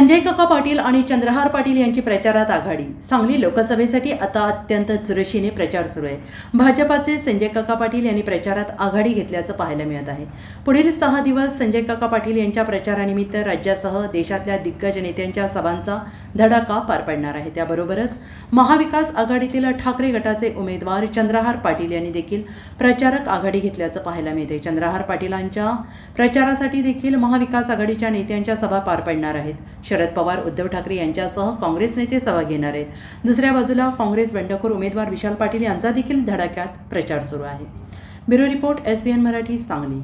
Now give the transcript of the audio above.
संजय काका पाटील आणि चंद्रहार पाटील यांची प्रचारात आघाडी। सांगली लोकसभेसाठी आता अत्यंत चुरशीने प्रचार सुरू आहे। भाजपाचे संजय काका पाटील यांनी प्रचारात आघाडी घेतल्याचं पाहायला मिळत आहे। पुढील 6 दिवस संजय काका पाटील यांच्या प्रचारानिमित्त राज्यासह देशातल्या दिग्गज नेत्यांच्या सभांचा धडाका पार पडणार आहे। त्याबरोबरच महाविकास आघाडीतील ठाकरे गटाचे उमेदवार चंद्रहार पाटील यांनी देखील प्रचारक आघाडी घेतल्याचं पाहायला मिळते। चंद्रहार पाटीलांच्या प्रचारासाठी देखील महाविकास आघाडीच्या नेत्यांच्या सभा पार पडणार आहेत। शरद पवार, उद्धव ठाकरे यांच्यासह काँग्रेस नेते सभा घेणार आहेत। दुसऱ्या बाजूला काँग्रेस बंडखोर उमेदवार विशाल पाटील यांचा देखील धडाक्यात प्रचार सुरू आहे। Bureau report, SBN Marathi, Sangli.